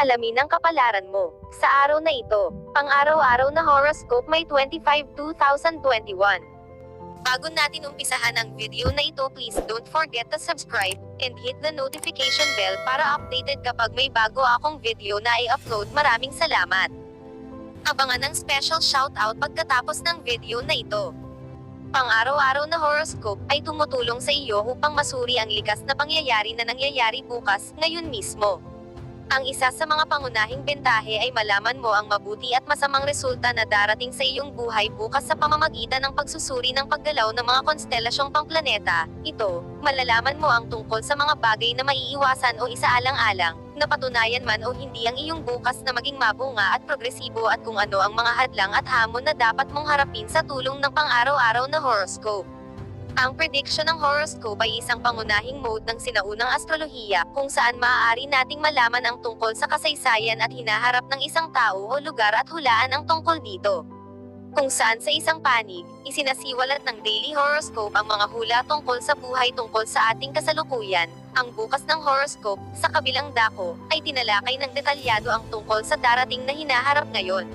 Alamin ang kapalaran mo. Sa araw na ito, pang-araw-araw na horoscope May 25, 2021. Bago natin umpisahan ang video na ito, please don't forget to subscribe, and hit the notification bell para updated kapag may bago akong video na i-upload. Maraming salamat. Abangan ang special shoutout pagkatapos ng video na ito. Pang-araw-araw na horoscope ay tumutulong sa iyo upang masuri ang likas na pangyayari na nangyayari bukas, ngayon mismo. Ang isa sa mga pangunahing bentahe ay malaman mo ang mabuti at masamang resulta na darating sa iyong buhay bukas sa pamamagitan ng pagsusuri ng paggalaw ng mga konstelasyong pangplaneta. Ito, malalaman mo ang tungkol sa mga bagay na maiiwasan o isaalang-alang, napatunayan man o hindi ang iyong bukas na maging mabunga at progresibo, at kung ano ang mga hadlang at hamon na dapat mong harapin sa tulong ng pang-araw-araw na horoscope. Ang prediction ng horoscope ay isang pangunahing mode ng sinaunang astrolohiya, kung saan maaari nating malaman ang tungkol sa kasaysayan at hinaharap ng isang tao o lugar at hulaan ang tungkol dito. Kung saan sa isang panig, isinasiwalat ng daily horoscope ang mga hula tungkol sa buhay tungkol sa ating kasalukuyan. Ang bukas ng horoscope, sa kabilang dako, ay tinalakay ng detalyado ang tungkol sa darating na hinaharap ngayon.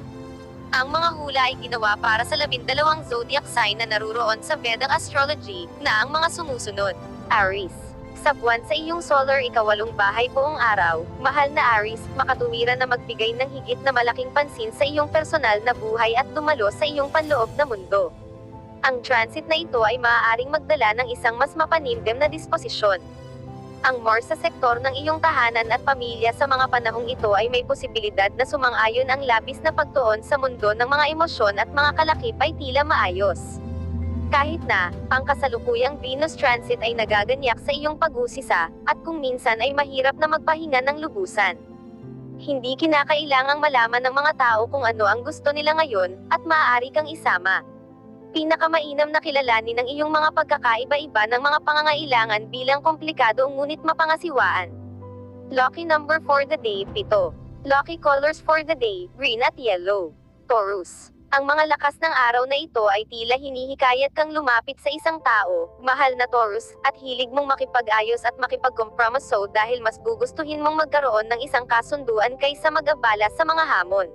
Ang mga hula ay ginawa para sa 12 zodiac sign na naruroon sa Vedic astrology, na ang mga sumusunod. Aries. Sa buwan sa iyong solar ikawalong bahay buong araw, mahal na Aries, makatuwiran na magbigay ng higit na malaking pansin sa iyong personal na buhay at dumalo sa iyong panloob na mundo. Ang transit na ito ay maaaring magdala ng isang mas mapanimdim na disposisyon. Ang Mars sa sektor ng iyong tahanan at pamilya sa mga panahong ito ay may posibilidad na sumang-ayon ang labis na pagtuon sa mundo ng mga emosyon at mga kalakip ay tila maayos. Kahit na, ang kasalukuyang Venus transit ay nagaganyak sa iyong pag-usisa, at kung minsan ay mahirap na magpahinga ng lubusan. Hindi kinakailangang malaman ng mga tao kung ano ang gusto nila ngayon, at maaari kang isama. Pinakamainam na kilalanin ang iyong mga pagkakaiba-iba ng mga pangangailangan bilang komplikado ngunit mapangasiwaan. Lucky number for the day, 7. Lucky colors for the day, green at yellow. Taurus. Ang mga lakas ng araw na ito ay tila hinihikayat kang lumapit sa isang tao, mahal na Taurus, at hilig mong makipag-ayos at makipagkompromiso dahil mas gugustuhin mong magkaroon ng isang kasunduan kaysa mag-abala sa mga hamon.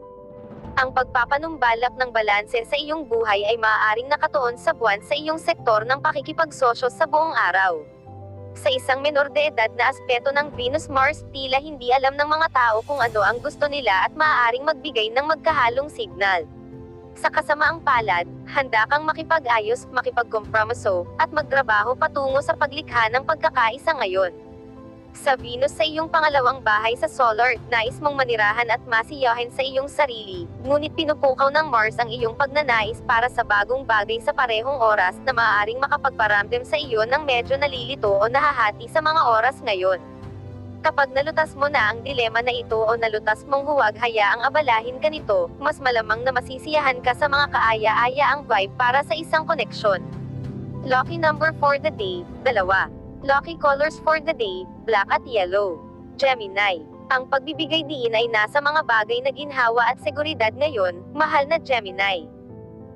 Ang pagpapanumbalak ng balanse sa iyong buhay ay maaaring nakatuon sa buwan sa iyong sektor ng pakikipagsosyo sa buong araw. Sa isang menor de edad na aspeto ng Venus-Mars, tila hindi alam ng mga tao kung ano ang gusto nila at maaaring magbigay ng magkahalong signal. Sa kasamaang palad, handa kang makipag-ayos, makipagkompromiso, at magtrabaho patungo sa paglikha ng pagkakaisa ngayon. Sa Venus sa iyong pangalawang bahay sa solar, nais mong manirahan at masiyahin sa iyong sarili, ngunit pinupukaw ng Mars ang iyong pagnanais para sa bagong bagay sa parehong oras na maaaring makapagparamdam sa iyo ng medyo nalilito o nahahati sa mga oras ngayon. Kapag nalutas mo na ang dilema na ito o nalutas mong huwag hayaang abalahin ka nito, mas malamang na masisiyahan ka sa mga kaaya-ayaang vibe para sa isang koneksyon. Lucky number for the day, 2. Lucky colors for the day, black at yellow. Gemini. Ang pagbibigay diin ay nasa mga bagay na ginhawa at seguridad ngayon, mahal na Gemini.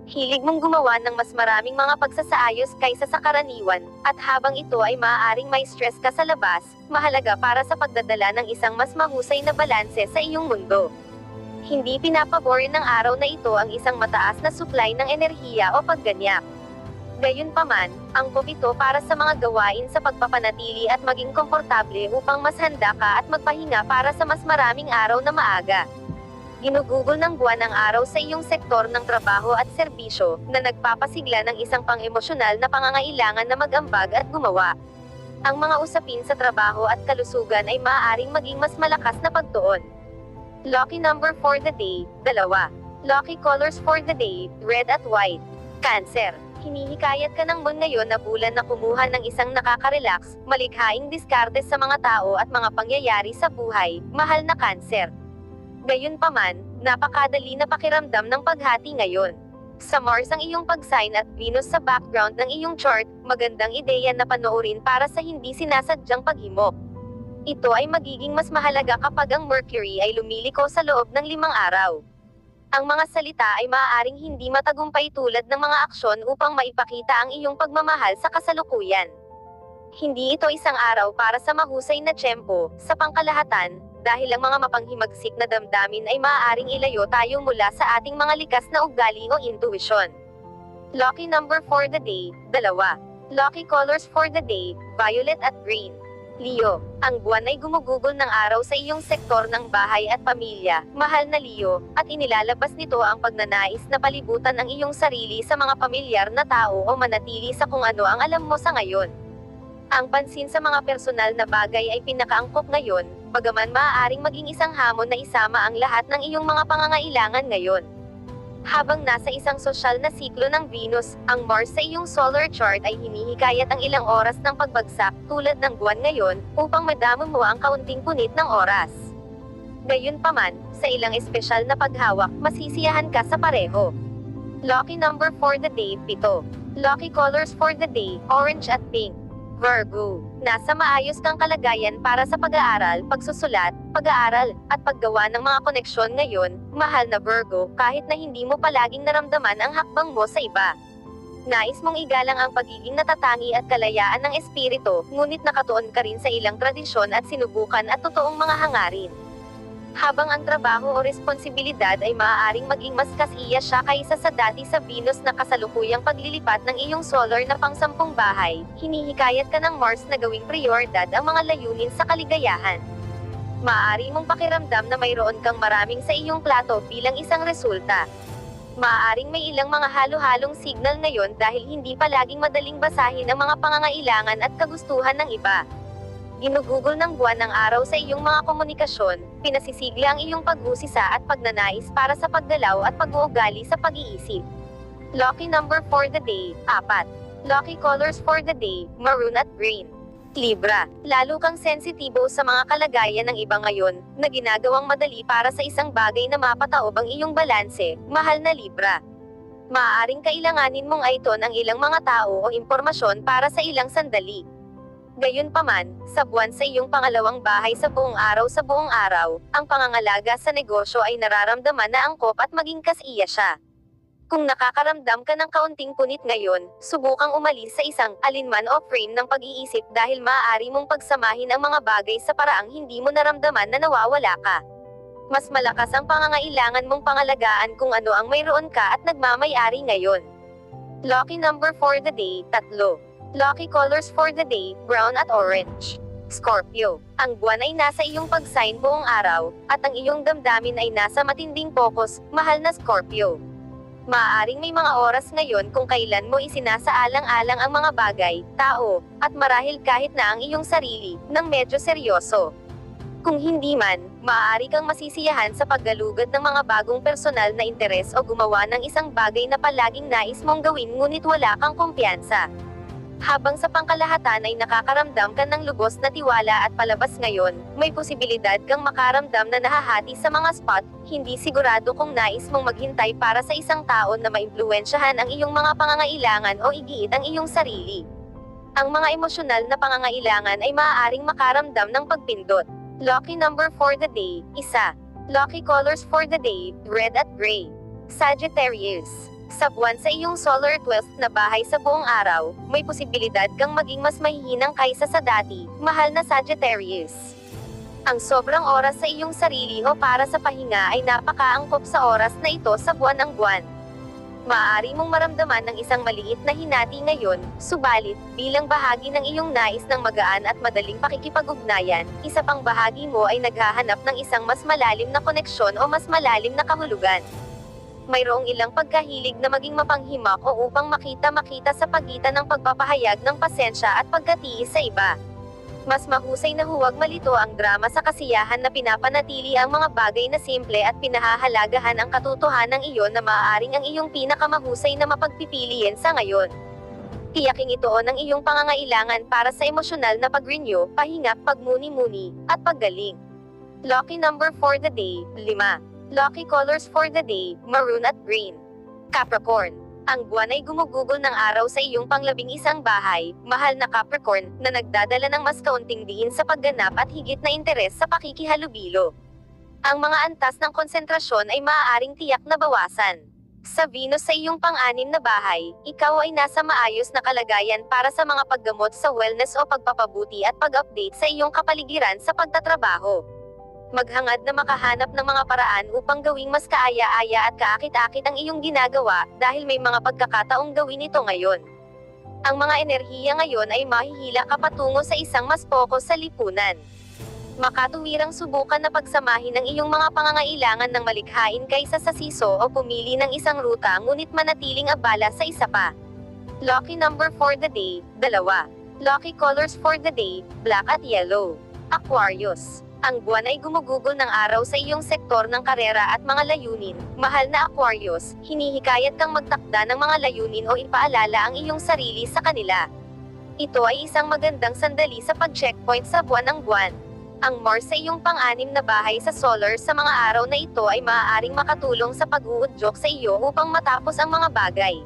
Hilig mong gumawa ng mas maraming mga pagsasaayos kaysa sa karaniwan, at habang ito ay maaaring may stress ka sa labas, mahalaga para sa pagdadala ng isang mas mahusay na balanse sa iyong mundo. Hindi pinapaborin ng araw na ito ang isang mataas na supply ng enerhiya o pagganyak. Gayunpaman, angkop ito para sa mga gawain sa pagpapanatili at maging komportable upang mas handa ka at magpahinga para sa mas maraming araw na maaga. Ginugugol ng buwan ang araw sa iyong sektor ng trabaho at serbisyo, na nagpapasigla ng isang pang-emosyonal na pangangailangan na mag-ambag at gumawa. Ang mga usapin sa trabaho at kalusugan ay maaaring maging mas malakas na pagtuon. Lucky number for the day, 2. Lucky colors for the day, red at white. Cancer. Hinihikayat ka ng moon ngayon na bulan na kumuha ng isang nakaka-relax, malikhaing diskarte sa mga tao at mga pangyayari sa buhay, mahal na Cancer. Gayunpaman, napakadali na pakiramdam ng paghati ngayon. Sa Mars ang iyong pag-sign at Venus sa background ng iyong chart, magandang ideya na panoorin para sa hindi sinasadyang paghimok. Ito ay magiging mas mahalaga kapag ang Mercury ay lumiliko sa loob ng 5 araw. Ang mga salita ay maaaring hindi matagumpay tulad ng mga aksyon upang maipakita ang iyong pagmamahal sa kasalukuyan. Hindi ito isang araw para sa mahusay na tiyempo. Sa pangkalahatan, dahil ang mga mapanghimagsik na damdamin ay maaaring ilayo tayo mula sa ating mga likas na ugali o intuition. Lucky number for the day, 2. Lucky colors for the day, violet at green. Leo, ang buwan ay gumugugol ng araw sa iyong sektor ng bahay at pamilya, mahal na Leo, at inilalabas nito ang pagnanais na palibutan ang iyong sarili sa mga pamilyar na tao o manatili sa kung ano ang alam mo sa ngayon. Ang pansin sa mga personal na bagay ay pinakaangkop ngayon, bagaman maaaring maging isang hamon na isama ang lahat ng iyong mga pangangailangan ngayon. Habang nasa isang sosyal na siklo ng Venus, ang Mars sa iyong solar chart ay hinihikayat ang ilang oras ng pagbagsak, tulad ng buwan ngayon, upang madamo mo ang kaunting punit ng oras. Gayunpaman, sa ilang espesyal na paghawak, masisiyahan ka sa pareho. Lucky number for the day, 7. Lucky colors for the day, orange at pink. Virgo, nasa maayos kang kalagayan para sa pag-aaral, pagsusulat, pag-aaral, at paggawa ng mga koneksyon ngayon, mahal na Virgo, kahit na hindi mo palaging naramdaman ang hakbang mo sa iba. Nais mong igalang ang pagiging natatangi at kalayaan ng espiritu, ngunit nakatuon ka rin sa ilang tradisyon at sinubukan at totoong mga hangarin. Habang ang trabaho o responsibilidad ay maaaring maging mas kasiya siya kaysa sa dati sa Venus na kasalukuyang paglilipat ng iyong solar na pang-10 bahay, hinihikayat ka ng Mars na gawing prioridad ang mga layunin sa kaligayahan. Maaari mong pakiramdam na mayroon kang maraming sa iyong plato bilang isang resulta. Maaaring may ilang mga halo-halong signal ngayon dahil hindi palaging madaling basahin ang mga pangangailangan at kagustuhan ng iba. Ginugugol ng buwan ng araw sa iyong mga komunikasyon, pinasisigla ang iyong pag-usisa at pagnanais para sa paggalaw at pag-uugali sa pag-iisip. Lucky number for the day, 4. Lucky colors for the day, maroon at green. Libra, lalo kang sensitibo sa mga kalagayan ng iba ngayon, na ginagawang madali para sa isang bagay na mapataob ang iyong balanse, mahal na Libra. Maaaring kailanganin mong aiton ang ilang mga tao o impormasyon para sa ilang sandali. Gayunpaman, sa buwan sa iyong pangalawang bahay sa buong araw, ang pangangalaga sa negosyo ay nararamdaman na angkop at maging kasiya siya. Kung nakakaramdam ka ng kaunting punit ngayon, subukang umalis sa isang alinman o frame ng pag-iisip dahil maaari mong pagsamahin ang mga bagay sa paraang hindi mo naramdaman na nawawala ka. Mas malakas ang pangangailangan mong pangalagaan kung ano ang mayroon ka at nagmamay-ari ngayon. Lucky number for the day, 3. Lucky colors for the day, brown at orange. Scorpio, ang buwan ay nasa iyong pag-sign buong araw, at ang iyong damdamin ay nasa matinding focus, mahal na Scorpio. Maaaring may mga oras ngayon kung kailan mo isinasaalang-alang ang mga bagay, tao, at marahil kahit na ang iyong sarili, ng medyo seryoso. Kung hindi man, maaari kang masisiyahan sa paggalugad ng mga bagong personal na interes o gumawa ng isang bagay na palaging nais mong gawin ngunit wala kang kumpiyansa. Habang sa pangkalahatan ay nakakaramdam ka ng lubos na tiwala at palabas ngayon, may posibilidad kang makaramdam na nahahati sa mga spot, hindi sigurado kung nais mong maghintay para sa isang tao na maimpluwensyahan ang iyong mga pangangailangan o igiit ang iyong sarili. Ang mga emosyonal na pangangailangan ay maaaring makaramdam ng pagpindot. Lucky number for the day, 1. Lucky colors for the day, red at gray. Sagittarius, sa buwan sa iyong solar 12th na bahay sa buong araw, may posibilidad kang maging mas mahihinang kaysa sa dati, mahal na Sagittarius. Ang sobrang oras sa iyong sarili o para sa pahinga ay napakaangkop sa oras na ito sa buwan ng buwan. Maaari mong maramdaman ng isang maliit na hinati ngayon, subalit, bilang bahagi ng iyong nais ng magaan at madaling pakikipag-ugnayan, isa pang bahagi mo ay naghahanap ng isang mas malalim na koneksyon o mas malalim na kahulugan. Mayroong ilang pagkahilig na maging mapanghimak o upang makita sa pagitan ng pagpapahayag ng pasensya at pagkatiis sa iba. Mas mahusay na huwag malito ang drama sa kasiyahan na pinapanatili ang mga bagay na simple at pinahahalagahan ang katotohanan ng iyon na maaaring ang iyong pinakamahusay na mapagpipiliin sa ngayon. Tiyaking ito ng iyong pangangailangan para sa emosyonal na pag-renew, pahinga, pagmuni-muni, at paggaling. Lucky number for the day, 5. Lucky colors for the day, maroon at green. Capricorn, ang buwan ay gumugugol ng araw sa iyong pang-11 bahay, mahal na Capricorn, na nagdadala ng mas kaunting diin sa pagganap at higit na interes sa pakikihalubilo. Ang mga antas ng konsentrasyon ay maaaring tiyak na bawasan. Sa Venus sa iyong pang-6 na bahay, ikaw ay nasa maayos na kalagayan para sa mga paggamot sa wellness o pagpapabuti at pag-update sa iyong kapaligiran sa pagtatrabaho. Maghangad na makahanap ng mga paraan upang gawing mas kaaya-aya at kaakit-akit ang iyong ginagawa, dahil may mga pagkakataong gawin ito ngayon. Ang mga enerhiya ngayon ay mahihila ka patungo sa isang mas focus sa lipunan. Makatuwirang subukan na pagsamahin ang iyong mga pangangailangan ng malikhain kaysa sa siso o pumili ng isang ruta ngunit manatiling abala sa isa pa. Lucky number for the day, 2. Lucky colors for the day, black at yellow. Aquarius. Ang buwan ay gumugugol ng araw sa iyong sektor ng karera at mga layunin. Mahal na Aquarius, hinihikayat kang magtakda ng mga layunin o ipaalala ang iyong sarili sa kanila. Ito ay isang magandang sandali sa pag-checkpoint sa buwan ng buwan. Ang Mars sa iyong pang-anim na bahay sa solar sa mga araw na ito ay maaaring makatulong sa pag-uudyok sa iyo upang matapos ang mga bagay.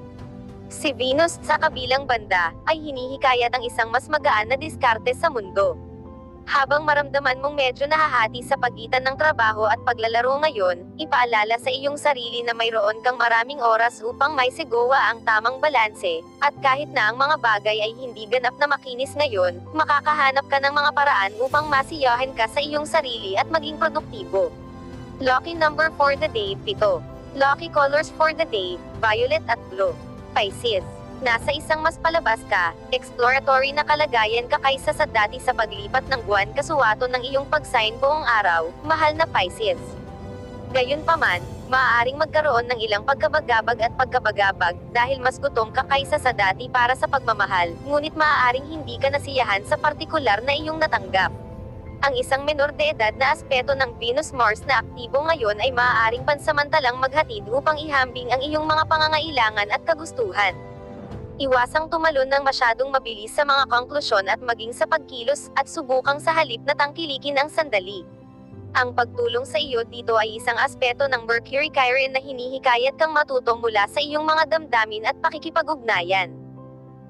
Si Venus sa kabilang banda ay hinihikayat ang isang mas magaan na diskarte sa mundo. Habang maramdaman mong medyo nahahati sa pagitan ng trabaho at paglalaro ngayon, ipaalala sa iyong sarili na mayroon kang maraming oras upang maisigawa ang tamang balanse, at kahit na ang mga bagay ay hindi ganap na makinis ngayon, makakahanap ka ng mga paraan upang masiyahin ka sa iyong sarili at maging produktibo. Lucky number for the day, 7. Lucky colors for the day, violet at blue. Pisces. Nasa isang mas palabas ka, exploratory na kalagayan ka kaysa sa dati sa paglipat ng buwan kasuwato ng iyong pag-sign buong araw, mahal na Pisces. Gayunpaman, maaaring magkaroon ng ilang pagkabagabag at pagkabagabag dahil mas gutom ka kaysa sa dati para sa pagmamahal, ngunit maaaring hindi ka nasiyahan sa partikular na iyong natanggap. Ang isang menor de edad na aspeto ng Venus-Mars na aktibo ngayon ay maaaring pansamantalang maghatid upang ihambing ang iyong mga pangangailangan at kagustuhan. Iwasang tumalon ng masyadong mabilis sa mga konklusyon at maging sa pagkilos at subukang sa halip na tangkilikin ang sandali. Ang pagtulong sa iyo dito ay isang aspeto ng Mercury-Chiron na hinihikayat kang matuto mula sa iyong mga damdamin at pakikipag-ugnayan.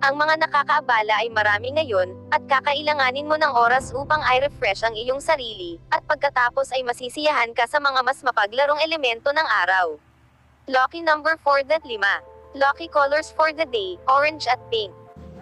Ang mga nakakaabala ay marami ngayon, at kakailanganin mo ng oras upang i-refresh ang iyong sarili, at pagkatapos ay masisiyahan ka sa mga mas mapaglarong elemento ng araw. Lucky number for the 5. Lucky colors for the day, orange at pink.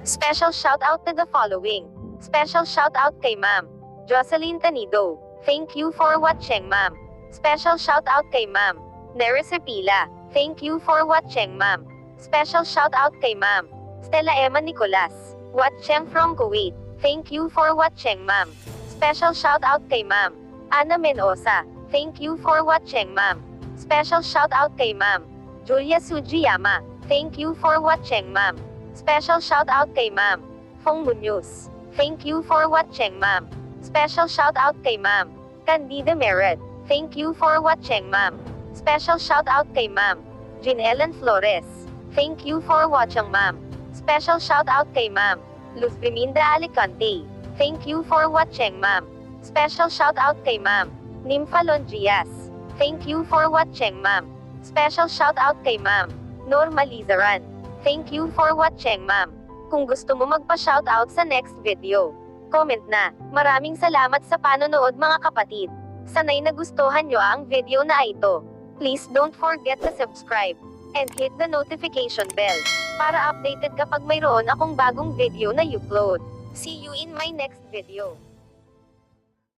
Special shout out to the following. Special shout out kay Ma'am Jocelyn Tanido. Thank you for watching, Ma'am. Special shout out kay Ma'am Neris Pila. Thank you for watching, Ma'am. Special shout out kay Ma'am Stella Emma Nicolas. Watching from Kuwait. Thank you for watching, Ma'am. Special shout out kay Ma'am Ana Menosa. Thank you for watching, Ma'am. Special shout out kay Ma'am Julia Sujiyama. Thank you for watching, Ma'am. Special shout out kay Ma'am Fong Munoz. Thank you for watching, Ma'am. Special shout out kay Ma'am Candida Mered. Thank you for watching, Ma'am. Special shout out kay Ma'am Jean Ellen Flores. Thank you for watching, Ma'am. Special shout out kay Ma'am Luz Biminda Alicante. Thank you for watching, Ma'am. Special shout out kay Ma'am Nympha Longias. Thank you for watching, Ma'am. Special shout out kay Ma'am Norma Lizaran. Thank you for watching, Ma'am. Kung gusto mo magpa-shoutout sa next video, comment na. Maraming salamat sa panonood, mga kapatid. Sanay nagustuhan nyo ang video na ito. Please don't forget to subscribe and hit the notification bell para updated kapag mayroon akong bagong video na upload. See you in my next video.